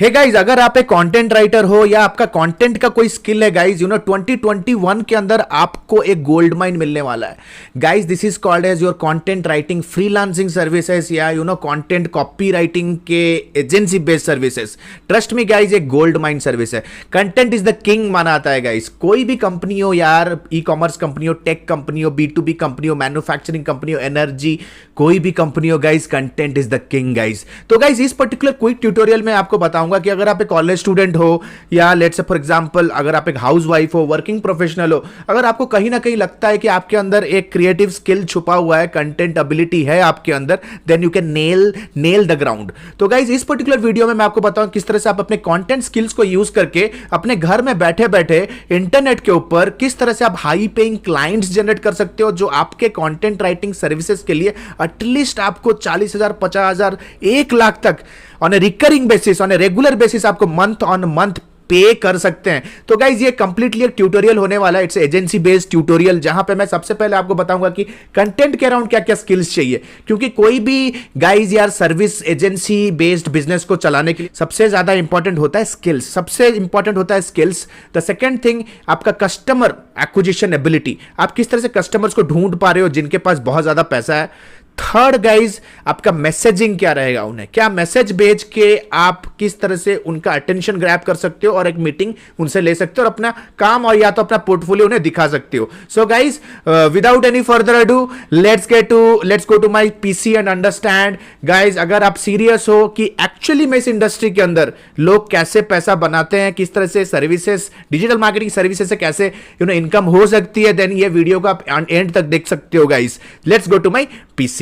Hey guys, अगर आप एक कंटेंट राइटर हो या आपका कंटेंट का कोई स्किल है गाइज, 2021 के अंदर आपको एक गोल्ड माइन मिलने वाला है guys. This is called as your content writing freelancing services या कंटेंट कॉपी राइटिंग के agency based services. Trust me guys, एक गोल्ड माइन सर्विस है। कंटेंट इज द किंग माना आता है गाइज। कोई भी कंपनी हो यार, ई कॉमर्स कंपनी हो, टेक कंपनी हो, B2B कंपनी हो, मैन्युफैक्चरिंग कंपनी हो, एनर्जी, कोई भी कंपनी हो guys, content is the king guys. तो गाइज इस पर्टिकुलर क्विक ट्यूटोरियल में आपको बताऊंगा कि अगर आप एक कॉलेज स्टूडेंट हो या लेट्स से फॉर एग्जांपल अगर आप एक हाउसवाइफ हो, वर्किंग प्रोफेशनल हो, अगर आपको कहीं ना कहीं लगता है कि आपके अंदर एक क्रिएटिव स्किल छुपा हुआ है, कंटेंट एबिलिटी है आपके अंदर, then you can nail the ground. तो गाइज इस पर्टिकुलर वीडियो में मैं आपको बताऊं किस तरह से आप अपने कंटेंट स्किल्स को यूज करके अपने घर में बैठे बैठे इंटरनेट के ऊपर किस तरह से आप हाई पेइंग क्लाइंट्स जनरेट कर सकते हो जो आपके कंटेंट राइटिंग सर्विसेज के लिए एटलीस्ट आपको 40,000, 50,000, 1 लाख तक on A recurring basis, on a regular basis आपको मंथ ऑन मंथ पे कर सकते हैं। तो गाइज ये कंप्लीटली एक ट्यूटोरियल होने वाला है। इट्स एजेंसी बेस्ड ट्यूटोरियल जहां पे मैं सबसे पहले आपको बताऊंगा कि कंटेंट के अराउंड क्या क्या स्किल्स चाहिए, क्योंकि कोई भी गाइज यार सर्विस एजेंसी बेस्ड बिजनेस को चलाने के लिए सबसे ज्यादा इंपॉर्टेंट होता है स्किल्स। सबसे इंपॉर्टेंट होता है स्किल्स। द सेकेंड थिंग आपका कस्टमर एक्विजिशन एबिलिटी, आप किस तरह से कस्टमर्स को ढूंढ पा रहे हो जिनके पास बहुत ज्यादा पैसा है। थर्ड गाइज आपका मैसेजिंग क्या रहेगा, उन्हें क्या मैसेज भेज के आप किस तरह से उनका अटेंशन ग्रैब कर सकते हो और एक मीटिंग उनसे ले सकते हो और अपना काम और या तो अपना पोर्टफोलियो उन्हें दिखा सकते हो। So guys without any further ado let's go to my PC and understand. Guys अगर आप सीरियस हो कि एक्चुअली में इस इंडस्ट्री के अंदर लोग कैसे पैसा बनाते हैं, किस तरह से सर्विसेज, डिजिटल मार्केटिंग सर्विसेज से कैसे इनकम हो सकती है, देन ये वीडियो को आप एंड तक देख सकते हो guys. Let's go to my PC.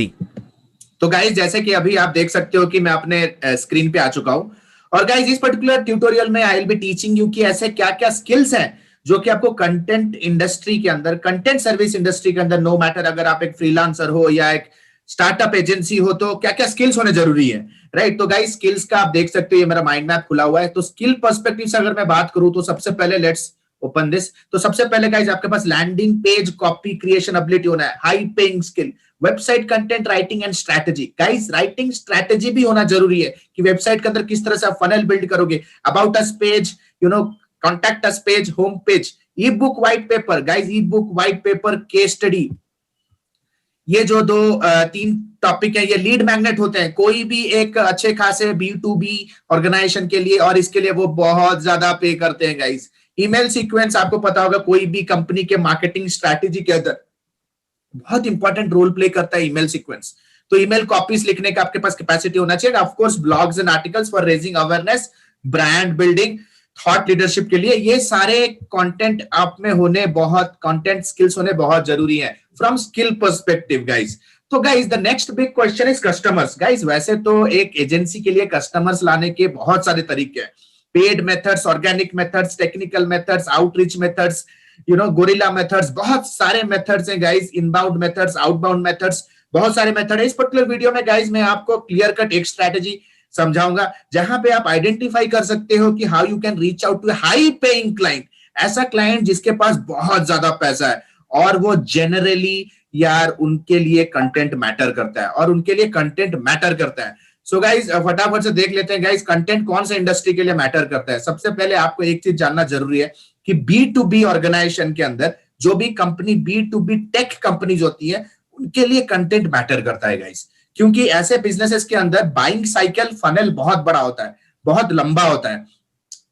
तो गाइज जैसे कि अभी आप देख सकते हो कि मैं अपने स्क्रीन पे आ चुका हूं और गाइज इस पर्टिकुलर ट्यूटोरियल में I will be teaching you कि ऐसे क्या क्या स्किल्स हैं जो कि आपको कंटेंट इंडस्ट्री के अंदर, कंटेंट सर्विस इंडस्ट्री के अंदर, नो मैटर अगर आप एक फ्रीलांसर हो या एक स्टार्टअप एजेंसी हो, तो क्या क्या स्किल्स होने जरूरी है, राइट। तो गाइज स्किल्स का आप देख सकते हो, ये मेरा माइंड मैप खुला हुआ है। तो स्किल पर्सपेक्टिव से अगर मैं बात करूं तो सबसे पहले लेट्स ओपन दिस। तो सबसे पहले गाइज आपके पास landing page copy creation ability होना है, high paying skill, website content writing and strategy. Guys writing strategy भी होना जरूरी है कि वेबसाइट के अंदर किस तरह से आप फनल बिल्ड करोगे, about us page, contact us page, home page, E book white paper. Guys E book white paper, case study, ये जो तीन टॉपिक है ये लीड मैग्नेट होते हैं कोई भी एक अच्छे खासे B2B ऑर्गेनाइजेशन के लिए, और इसके लिए वो बहुत ज्यादा पे करते हैं गाइस। ईमेल सीक्वेंस आपको पता होगा, कोई भी कंपनी के मार्केटिंग स्ट्रैटेजी के अंदर बहुत इंपॉर्टेंट रोल प्ले करता है ईमेल सीक्वेंस। तो ईमेल कॉपीज लिखने का आपके पास कैपेसिटी होना चाहिए। Of course blogs and articles for raising awareness, brand building, thought leadership के लिए, ये सारे कंटेंट आप में होने, बहुत कंटेंट स्किल्स होने बहुत जरूरी है फ्रॉम स्किल पर्सपेक्टिव गाइस। तो guys the next big question is customers. Guys वैसे तो एक एजेंसी के लिए कस्टमर्स लाने के बहुत सारे तरीके हैं, paid methods, organic methods, technical methods, outreach methods, gorilla methods, बहुत सारे मेथड्स हैं guys, inbound methods, outbound methods, बहुत सारे मेथड है। इस पर्टिकुलर वीडियो में गाइस मैं आपको क्लियर कट एक स्ट्रैटेजी समझाऊंगा जहां पे आप आइडेंटिफाई कर सकते हो कि how you can reach out to high paying client, ऐसा क्लाइंट जिसके पास बहुत ज्यादा पैसा है और वो जनरली यार उनके लिए कंटेंट मैटर करता है और उनके लिए कंटेंट मैटर करता है। सो गाइस फटाफट से देख लेते हैं गाइस कंटेंट कौन सा इंडस्ट्री के लिए मैटर करता है। सबसे पहले आपको एक चीज जानना जरूरी है कि B2B ऑर्गेनाइजेशन के अंदर जो भी कंपनी B2B टेक कंपनीज होती है उनके लिए कंटेंट मैटर करता है गाइस, क्योंकि ऐसे बिजनेसेस के अंदर बाइंग साइकिल फनल बहुत बड़ा होता है, बहुत लंबा होता है।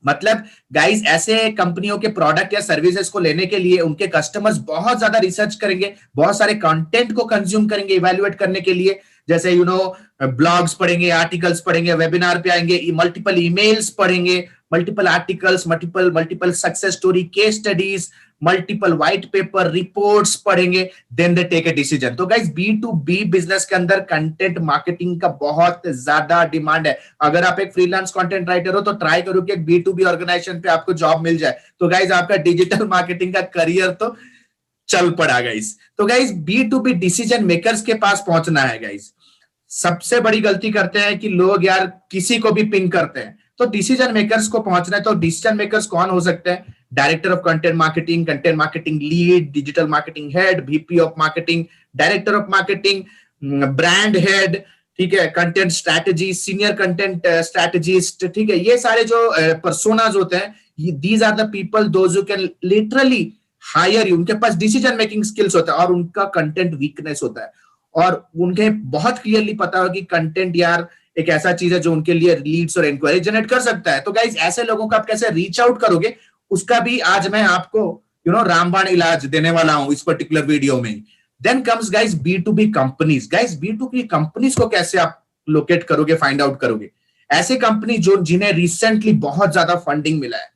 मतलब गाइस ऐसे कंपनियों के प्रोडक्ट या सर्विसेज को लेने के लिए उनके कस्टमर्स बहुत ज्यादा रिसर्च करेंगे, बहुत सारे कंटेंट को कंज्यूम करेंगे इवैल्यूएट करने के लिए, जैसे ब्लॉग्स पढ़ेंगे, आर्टिकल्स पढ़ेंगे, वेबिनार पे आएंगे, मल्टीपल ईमेल्स पढ़ेंगे, multiple articles, multiple success story, case studies, multiple white paper, reports पढ़ेंगे, then they take a decision. तो गाइस B2B बिजनेस के अंदर कंटेंट मार्केटिंग का बहुत ज्यादा डिमांड है। अगर आप एक फ्रीलांस कंटेंट राइटर हो तो ट्राई करो कि एक B2B ऑर्गेनाइजेशन पे आपको जॉब मिल जाए, तो गाइस आपका डिजिटल मार्केटिंग का करियर तो चल पड़ा गाइस। तो गाइस B2B डिसीजन मेकर्स के पास पहुंचना है गाइस। सबसे बड़ी गलती करते हैं कि लोग यार किसी को भी पिंग करते हैं, तो डिसीजन मेकर्स को पहुंचना है। तो डिसीजन मेकर्स कौन हो सकते हैं? Director of content marketing lead, digital marketing head, VP of marketing, director of marketing, brand head, ठीक है, content strategy, senior content strategist, ठीक है, ये सारे जो पर्सोनाज होते हैं, these are the people those who can literally hire you. उनके पास डिसीजन मेकिंग स्किल्स होता है और उनका कंटेंट वीकनेस होता है, और उनके बहुत क्लियरली पता हो कि कंटेंट यार एक ऐसा चीज है जो उनके लिए लीड्स और इंक्वायरी जनरेट कर सकता है। तो गाइज ऐसे लोगों को आप कैसे रीच आउट करोगे, उसका भी आज मैं आपको रामबाण इलाज देने वाला हूं इस पर्टिकुलर वीडियो में। Then comes guys B2B companies. Guys B2B companies को कैसे आप लोकेट करोगे, फाइंड आउट करोगे? ऐसे कंपनी जो जिन्हें रिसेंटली बहुत ज्यादा फंडिंग मिला है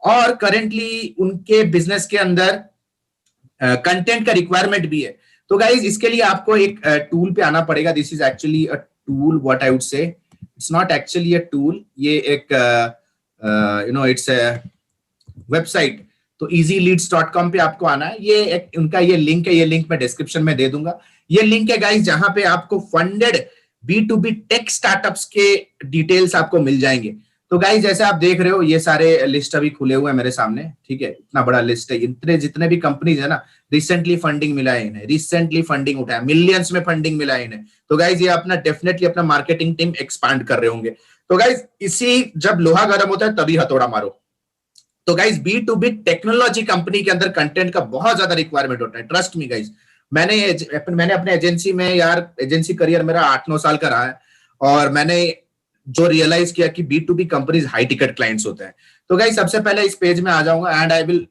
और करेंटली उनके बिजनेस के अंदर कंटेंट का रिक्वायरमेंट भी है। तो गाइज इसके लिए आपको एक टूल पे आना पड़ेगा। This is actually a tool, what I would say, it's not actually a tool, ये एक इट्स अ वेबसाइट। तो easyleads.com पे आपको आना है। ये एक उनका ये लिंक है, ये लिंक मैं डिस्क्रिप्शन में दे दूंगा। ये लिंक है गाइज जहां पे आपको फंडेड B2B टेक स्टार्टअप्स के डिटेल्स आपको मिल जाएंगे। तो गाइज जैसे आप देख रहे हो ये सारे लिस्ट अभी खुले हुए हैं मेरे सामने, ठीक है, इतना बड़ा लिस्ट है। इतने जितने भी कंपनीज है ना, रिसेंटली फंडिंग मिला है इन्हें, रिसेंटली फंडिंग उठाया, मिलियंस में फंडिंग मिला है इन्हें। तो गाइज ये अपना डेफिनेटली अपना मार्केटिंग टीम एक्सपांड कर रहे होंगे। तो गाइज इसी जब लोहा गर्म होता है तभी हथौड़ा मारो। तो गाइज B2B टेक्नोलॉजी कंपनी के अंदर कंटेंट का बहुत ज्यादा रिक्वायरमेंट होता है, ट्रस्ट मी गाइज। मैंने अपने एजेंसी में यार, एजेंसी करियर मेरा 8-9 साल का रहा है, और मैंने जो रियलाइज किया कि B2B companies high ticket clients होते हैं। तो गाइज सबसे पहले इस पेज में आ जाऊंगा एंड आई विल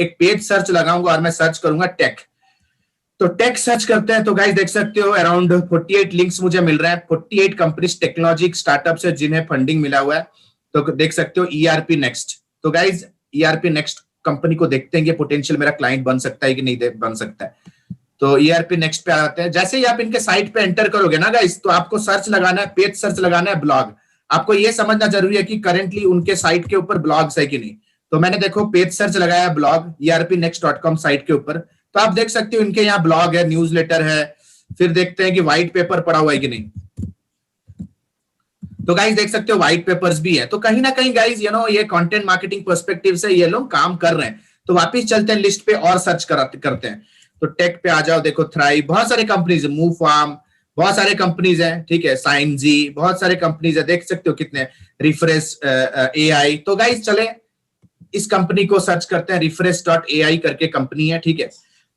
एक पेज सर्च लगाऊंगा और मैं सर्च करूंगा टेक। तो टेक सर्च करते हैं तो गाइज देख सकते हो अराउंड 48 लिंक्स मुझे मिल रहे हैं, 48 कंपनीज टेक्नोलॉजी स्टार्टअप्स है जिन्हें फंडिंग मिला हुआ है। तो देख सकते हो ERP नेक्स्ट। तो गाइज ERP नेक्स्ट कंपनी को देखते हैं कि पोटेंशियल मेरा क्लाइंट बन सकता है कि नहीं बन सकता है। तो ERP नेक्स्ट पे आते हैं। जैसे ही आप इनके साइट पे एंटर करोगे ना गाइस, तो आपको सर्च लगाना है, पेज सर्च लगाना है ब्लॉग। आपको ये समझना जरूरी है कि करेंटली उनके साइट के ऊपर ब्लॉग्स है कि नहीं। तो मैंने देखो पेज सर्च लगाया ब्लॉग ERPnext.com साइट के ऊपर, तो आप देख सकते हो इनके यहाँ ब्लॉग है, न्यूज़लेटर है, फिर देखते हैं कि व्हाइट पेपर पड़ा हुआ है कि नहीं। तो गाइज देख सकते हो व्हाइट पेपर्स भी है। तो कहीं ना कहीं गाइज ये कंटेंट मार्केटिंग पर्सपेक्टिव से ये लोग काम कर रहे हैं। तो वापस चलते हैं लिस्ट पे और सर्च करते हैं। तो टेक पे आ जाओ, देखो थ्राइव, बहुत सारे कंपनीज है, मूव फार्म, बहुत सारे कंपनीज हैं, ठीक है, साइन जी, बहुत सारे कंपनीज है, देख सकते हो कितने, रिफ्रेश AI। तो गाइज चले इस कंपनी को सर्च करते हैं, refresh.ai करके कंपनी है, ठीक है।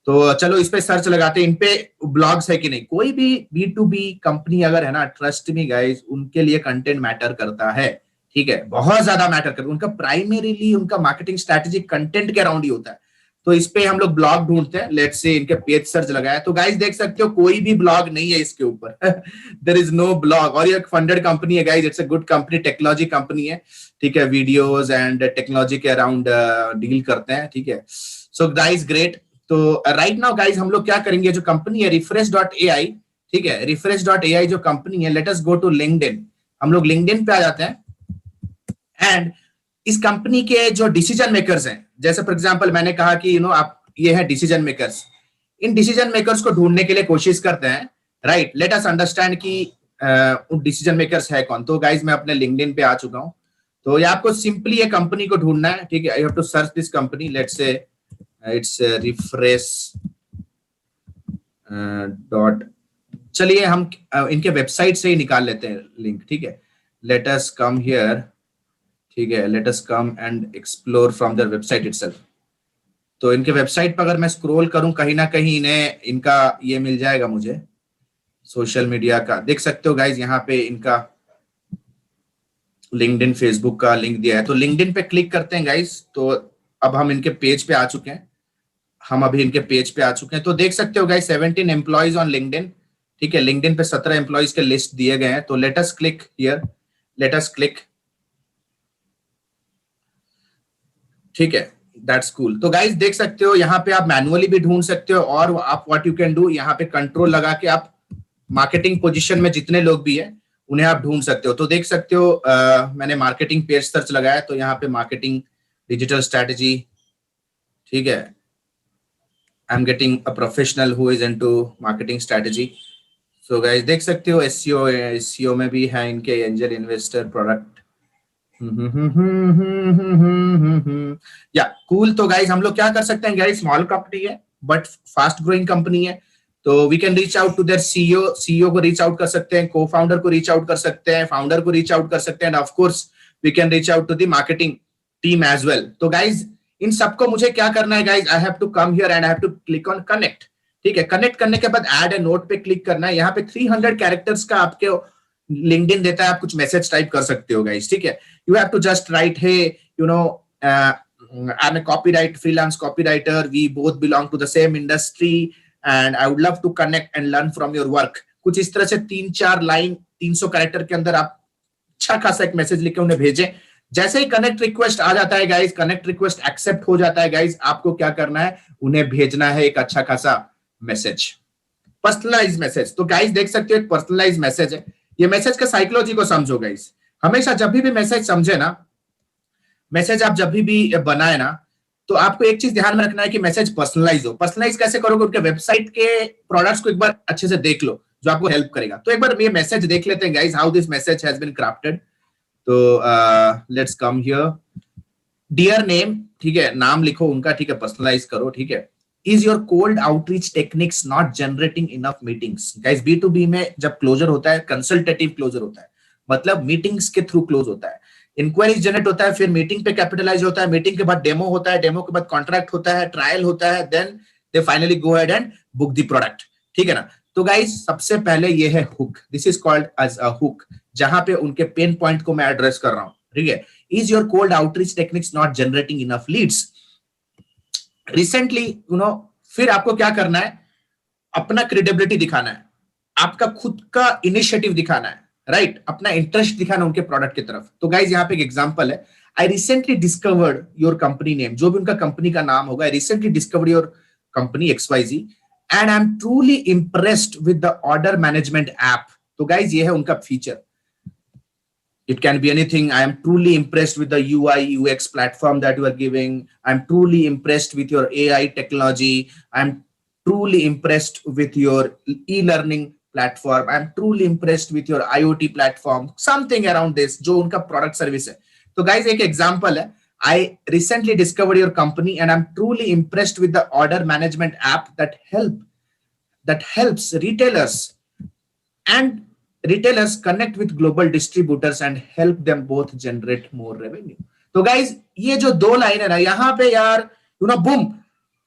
तो चलो इस पे सर्च लगाते हैं, इन पे ब्लॉग्स है कि नहीं। कोई भी B2B कंपनी अगर है ना, ट्रस्ट मी गाइस, उनके लिए कंटेंट मैटर करता है, ठीक है, बहुत ज्यादा मैटर करता है। उनका प्राइमरीली उनका मार्केटिंग स्ट्रैटेजी कंटेंट के अराउंड ही होता है। तो इस पे हम लोग ब्लॉग ढूंढते हैं, लेट्स से इनके पेज सर्च लगाया। तो गाइस देख सकते हो कोई भी ब्लॉग नहीं है इसके ऊपर देयर इज नो ब्लॉग। और ये एक फंडेड कंपनी है guys, it's a good company, technology company है, ठीक है, वीडियोस एंड टेक्नोलॉजी के अराउंड डील करते हैं, ठीक है। So guys great. तो राइट नाउ गाइस हम लोग क्या करेंगे, जो कंपनी है refresh.ai, ठीक है, refresh.ai जो कंपनी है, let us go to LinkedIn. हम लोग लिंक्डइन पे आ जाते हैं एंड इस कंपनी के जो डिसीजन मेकर्स हैं, जैसे फॉर एग्जांपल मैंने कहा कि आप ये है decision makers, in decision makers को ढूंढने के लिए कोशिश करते हैं, राइट। लेट अस अंडरस्टैंड कि डिसीजन मेकर्स है कौन। तो गाइस मैं अपने लिंक्डइन पे आ चुका हूं। तो ये आपको सिंपली ये कंपनी को ढूंढना है, ठीक है। You have to search this company, let's say it's refresh dot, चलिए हम इनके वेबसाइट से ही निकाल लेते हैं लिंक, ठीक है। लेट अस कम हियर, ठीक है, let us come and explore from their website itself. तो इनके वेबसाइट पर अगर मैं स्क्रॉल करूं, कहीं ना कहीं इन्हें इनका ये मिल जाएगा मुझे, सोशल मीडिया का। देख सकते हो गाइज यहाँ पे इनका लिंक्डइन, फेसबुक का लिंक दिया है। तो लिंक्डइन पे क्लिक करते हैं गाइज। तो अब हम इनके पेज पे आ चुके हैं, हम अभी इनके पेज पे आ चुके हैं। तो देख सकते हो गाइस 17 एम्प्लॉइज ऑन लिंक्डइन, ठीक है। लिंक्डइन पे 17 एम्प्लॉइज के लिस्ट दिए गए हैं। तो let us click here, let us click, ठीक है, दैट्स कूल। तो गाइस देख सकते हो यहाँ पे आप मैनुअली भी ढूंढ सकते हो, और आप व्हाट यू कैन डू, यहाँ पे कंट्रोल लगा के आप मार्केटिंग पोजीशन में जितने लोग भी है उन्हें आप ढूंढ सकते हो। तो देख सकते हो मैंने मार्केटिंग पेज सर्च लगाया, तो यहाँ पे मार्केटिंग डिजिटल स्ट्रैटेजी, ठीक है, I'm getting a professional who is into marketing strategy. So guys देख सकते हो SEO में भी है इनके एंजल इन्वेस्टर प्रोडक्ट, या कूल। तो गाइज हम लोग क्या कर सकते हैं गाइज, स्मॉल कंपनी है बट फास्ट ग्रोइंग कंपनी है। तो we can reach out to their CEO को रीच आउट कर सकते हैं, को फाउंडर को रीच आउट कर सकते हैं, फाउंडर को रीच आउट कर सकते हैं, and of course we can reach out to the marketing team as well. तो गाइज इन सबको मुझे क्या करना है guys, I have to come here and I have to click on connect. ठीक है, कनेक्ट करने के बाद ऐड ए नोट पे क्लिक करना है। यहाँ पे 300 कैरेक्टर्स का आपके लिंक्डइन देता है, आप कुछ मैसेज टाइप कर सकते हो गाइज। ठीक है, you have to just write hey you know I'm a copyright freelance copywriter, we both belong to the same industry and I would love to connect and learn from your work। कुछ इस तरह से 3-4 line 300 character के अंदर आप अच्छा खासा एक मैसेज लिख के उन्हें भेजें। जैसे ही कनेक्ट रिक्वेस्ट आ जाता है गाइज, कनेक्ट रिक्वेस्ट एक्सेप्ट हो जाता है गाइज, आपको क्या करना है, उन्हें भेजना है एक अच्छा खासा मैसेज, पर्सनलाइज मैसेज। तो गाइज देख सकते हो एक पर्सनलाइज मैसेज है। ये मैसेज का साइकोलॉजी को समझो गाइज। हमेशा जब भी मैसेज समझे ना, मैसेज आप जब भी बनाए ना, तो आपको एक चीज ध्यान में रखना है कि मैसेज पर्सनलाइज हो। पर्सनलाइज कैसे करोगे, उनके वेबसाइट के प्रोडक्ट्स को एक बार अच्छे से देख लो, जो आपको हेल्प करेगा। तो एक बार ये मैसेज देख लेते हैं guys, how this message has been crafted. तो let's come here, dear name, ठीक है, नाम लिखो उनका, ठीक है, पर्सनलाइज करो। ठीक है, is your cold outreach techniques not generating enough meetings. Guys B2B में जब क्लोजर होता है, कंसल्टेटिव क्लोजर होता है, मतलब मीटिंग्स के थ्रू क्लोज होता है। इंक्वायरीज जनरेट होता है, फिर मीटिंग पे कैपिटलाइज होता है, मीटिंग के बाद डेमो होता है, डेमो के बाद कॉन्ट्रैक्ट होता है, ट्रायल होता है, then they finally go ahead and book the product. ठीक है ना। तो गाइस सबसे पहले ये है hook, this is called as a hook, जहां पे उनके पेन पॉइंट को मैं एड्रेस कर रहा हूं। ठीक है, is your cold outreach techniques not generating enough leads recently, फिर आपको क्या करना है, अपना क्रेडिबिलिटी दिखाना है, आपका खुद का इनिशिएटिव दिखाना है, राइट, अपना इंटरेस्ट दिखाना उनके प्रोडक्ट की तरफ। तो गाइज यहाँ पे एक एग्जांपल है, I recently discovered your company name, जो भी उनका कंपनी का नाम होगा, I recently discovered your company XYZ and I am truly impressed with the order management app. तो गाइज ये है उनका feature, it can be anything. I am truly impressed with the UI UX platform that you are giving. I'm truly impressed with your AI technology. I'm truly impressed with your e-learning platform. I'm truly impressed with your IoT platform. Something around this, जो उनका product service है। तो guys एक example है, I recently discovered your company and I'm truly impressed with the order management app that helps retailers connect with global distributors and help them both generate more revenue। तो guys ये जो दो line है ना, यहाँ पे यार बूम,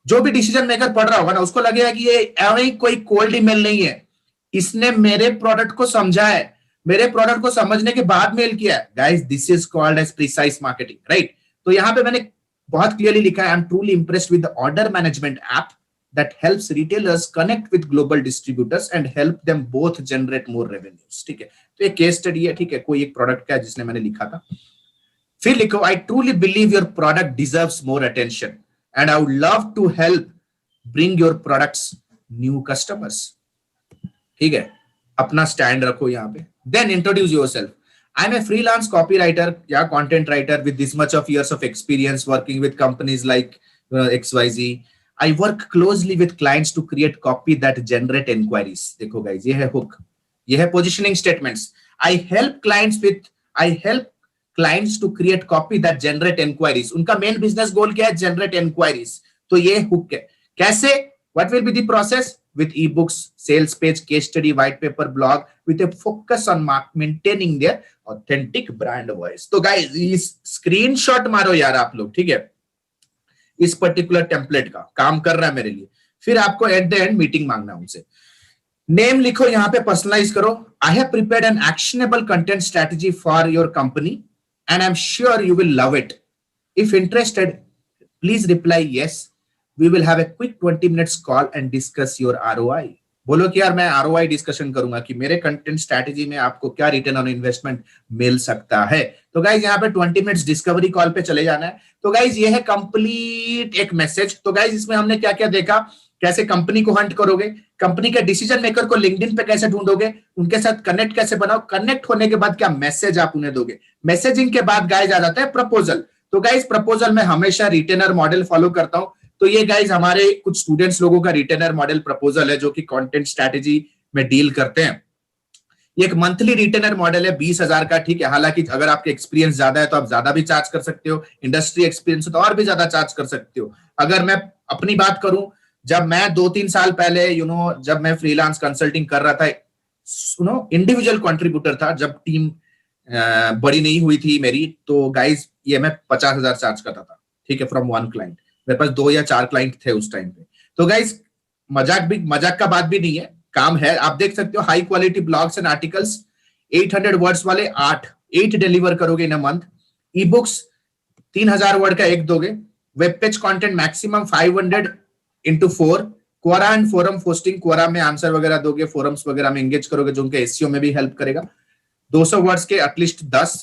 जो भी डिसीजन मेकर पढ़ रहा होगा ना, उसको लगेगा कि ये कोई कोल्ड ईमेल नहीं है, इसने मेरे प्रोडक्ट को समझा है, मेरे प्रोडक्ट को समझने के बाद मेल किया है। Guys this is called as precise marketing, right. तो यहाँ पे मैंने बहुत क्लियरली लिखा है, I am truly impressed with the order management app that helps retailers connect with global distributors and help them both generate more revenues। ठीक है, तो ये केस स्टडी है, ठीक है, कोई एक प्रोडक्ट का जिसने मैंने लिखा था। फिर लिखो, I truly believe your product deserves more attention and I would love to help bring your products new customers। ठीक है, अपना स्टैंड रखो यहाँ पे। Then introduce yourself. I'm a freelance copywriter या content writer with this much of years of experience working with companies like XYZ। I work closely with clients to create copy that generate inquiries। देखो guys, ये है hook, ये है positioning statements। I help clients to create copy that generate inquiries। उनका main business goal क्या है? Generate inquiries। तो ये hook है। कैसे? What will be the process? With ebooks, sales page, case study, white paper, blog, with a focus on maintaining their authentic brand voice। तो guys, इस screenshot मारो यार आप लोग, ठीक है, इस पर्टिकुलर टेम्पलेट का काम कर रहा है मेरे लिए। फिर आपको एट द एंड मीटिंग मांगना है उनसे। नेम लिखो, यहाँ पे पर्सनलाइज करो। I have prepared an actionable content strategy for your company and I am sure you will love it. If interested please reply yes, we will have a quick 20 minutes call and discuss your ROI। बोलो कि यार मैं ROI discussion करूंगा कि मेरे content strategy में आपको क्या रिटर्न ऑन इन्वेस्टमेंट मिल सकता है। तो गाइज यहाँ पे 20 मिनट्स डिस्कवरी कॉल पे चले जाना है। तो गाइज ये है कंप्लीट एक मैसेज। तो गाइज इसमें हमने क्या क्या देखा, कैसे कंपनी को हंट करोगे, कंपनी के डिसीजन मेकर को लिंक्डइन पे कैसे ढूंढोगे, उनके साथ कनेक्ट कैसे बनाओ, कनेक्ट होने के बाद क्या मैसेज आप उन्हें दोगे, मैसेजिंग के बाद गाइज आ जाता है प्रपोजल। तो गाइज प्रपोजल में हमेशा रिटेनर मॉडल फॉलो करता हूं। तो ये गाइज हमारे कुछ स्टूडेंट्स लोगों का रिटेनर मॉडल प्रपोजल है, जो कि कंटेंट स्ट्रेटजी में डील करते हैं। ये एक मंथली रिटेनर मॉडल है 20,000 का, ठीक है। हालांकि अगर आपके एक्सपीरियंस ज्यादा है तो आप ज्यादा भी चार्ज कर सकते हो, इंडस्ट्री एक्सपीरियंस हो तो और भी ज्यादा चार्ज कर सकते हो। अगर मैं अपनी बात करूं, जब मैं 2-3 साल पहले जब मैं फ्रीलांस कंसल्टिंग कर रहा था, इंडिविजुअल कंट्रीब्यूटर था, जब टीम बड़ी नहीं हुई थी मेरी, तो गाइज ये मैं 50,000 चार्ज करता था, ठीक है, फ्रॉम वन क्लाइंट। मेरे पास 2 या 4 क्लाइंट थे उस टाइम पे। तो गाइज मजाक का बात भी नहीं है, काम है। आप देख सकते हो high quality blogs and articles 800 words वाले 8 डिलीवर करोगे in a month. E books 3000 word का एक दोगे। Web page content maximum 500 into 4। Quora and forum posting, Quora में आंसर वगैरह दोगे, फोरम्स वगैरह में एंगेज करोगे जो उनके एसईओ में भी हेल्प करेगा। 200 वर्ड्स के at least 10।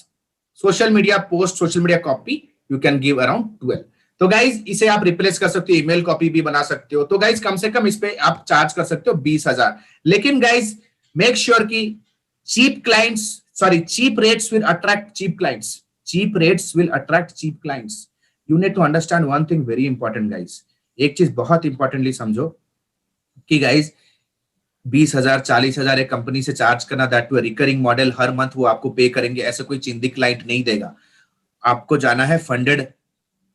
Social media post, social media copy you can give around 12। तो गाइज इसे आप रिप्लेस कर सकते हो, ईमेल कॉपी भी बना सकते हो। तो गाइज कम से कम इस पे आप चार्ज कर सकते हो 20,000। लेकिन गाइज मेक श्योर कि cheap rates will attract cheap clients. Cheap rates will attract cheap clients. You need to understand one thing very important guys. एक चीज बहुत इंपॉर्टेंटली समझो कि गाइज 20,000 40,000 एक कंपनी से चार्ज करना, दैट टू रिकरिंग मॉडल, हर मंथ वो आपको पे करेंगे, ऐसे कोई चिंदी क्लाइंट नहीं देगा। आपको जाना है फंडेड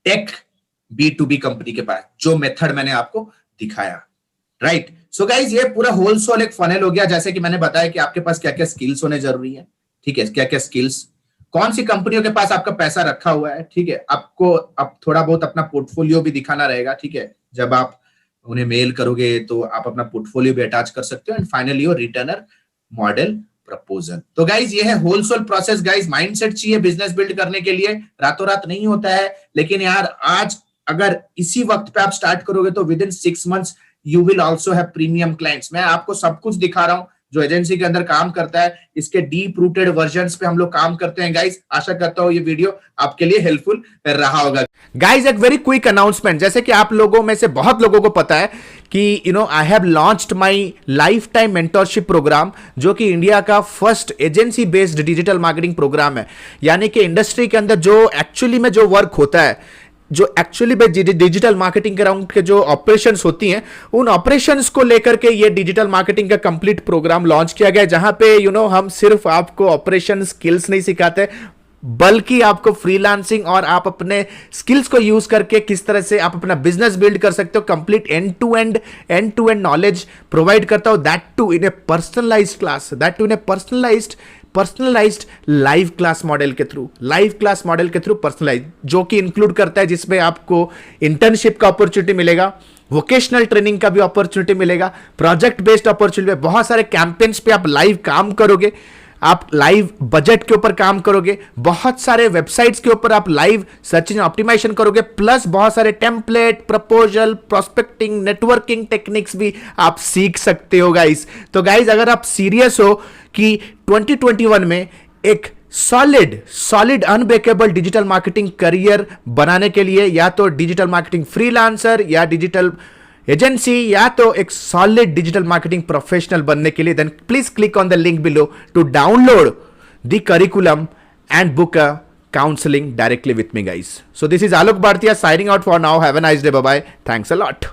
टेक B2B कंपनी के पास, जो मेथड मैंने आपको दिखाया, राइट। सो गाइज ये पूरा होलसेल एक फनल हो गया। जैसे कि मैंने बताया कि आपके पास क्या क्या स्किल्स होने जरूरी है, ठीक है, क्या क्या स्किल्स, कौन सी कंपनियों के पास आपका पैसा रखा हुआ है, ठीक है। आपको अब थोड़ा बहुत अपना पोर्टफोलियो भी दिखाना रहेगा, ठीक है। जब आप उन्हें मेल करोगे तो आप अपना पोर्टफोलियो भी अटैच कर सकते हो। And finally your returner model proposal. तो गाइज ये है होलसेल प्रोसेस। गाइज माइंडसेट चाहिए बिजनेस बिल्ड करने के लिए, रातों रात नहीं होता है। लेकिन यार आज अगर इसी वक्त पे आप स्टार्ट करोगे तो with in 6 months you will also have premium clients. मैं आपको सब कुछ दिखा रहा हूं जो एजेंसी के अंदर काम करता है, इसके डीप रूटेड वर्जन्स पे हम लोग काम करते हैं गाइस। आशा करता हूं ये वीडियो आपके लिए हेल्पफुल रहा होगा। गाइज एक वेरी क्विक अनाउंसमेंट, जैसे कि आप लोगों में से बहुत लोगों को पता है कि I have launched my lifetime mentorship program, जो कि इंडिया का first agency based digital marketing program है। यानी कि इंडस्ट्री के अंदर जो एक्चुअली में जो वर्क होता है, जो एक्चुअली डिजिटल मार्केटिंग के अराउंड के जो ऑपरेशंस होती हैं, उन ऑपरेशंस को लेकर के ये डिजिटल मार्केटिंग का कंप्लीट प्रोग्राम लॉन्च किया गया है, जहां पे हम सिर्फ आपको ऑपरेशन स्किल्स नहीं सिखाते, बल्कि आपको फ्रीलांसिंग और आप अपने स्किल्स को यूज करके किस तरह से आप अपना बिजनेस बिल्ड कर सकते हो, complete end to end knowledge provide करता हूं, that too in a personalized class, that too in a personalized live class model के थ्रू, पर्सनलाइज, जो कि इंक्लूड करता है जिसमें आपको इंटर्नशिप का अपॉर्चुनिटी मिलेगा, वोकेशनल ट्रेनिंग का भी अपॉर्चुनिटी मिलेगा, प्रोजेक्ट बेस्ड अपॉर्चुनिटी, बहुत सारे कैंपेन्स पे आप लाइव काम करोगे, आप लाइव बजट के ऊपर काम करोगे, बहुत सारे वेबसाइट्स के ऊपर आप लाइव सर्च इंजन ऑप्टिमाइजेशन करोगे, प्लस बहुत सारे template, proposal, prospecting, networking techniques भी आप सीख सकते हो गाइस। तो गाइस अगर आप सीरियस हो कि 2021 में एक solid unbreakable digital marketing career बनाने के लिए, या तो डिजिटल मार्केटिंग फ्रीलांसर या डिजिटल एजेंसी, या तो एक सॉलिड डिजिटल मार्केटिंग प्रोफेशनल बनने के लिए, then please click on the link below to download the curriculum and book a counseling directly with me guys. So this is Alok Bhartiya signing out for now. Have a nice day. Bye bye. Thanks a lot.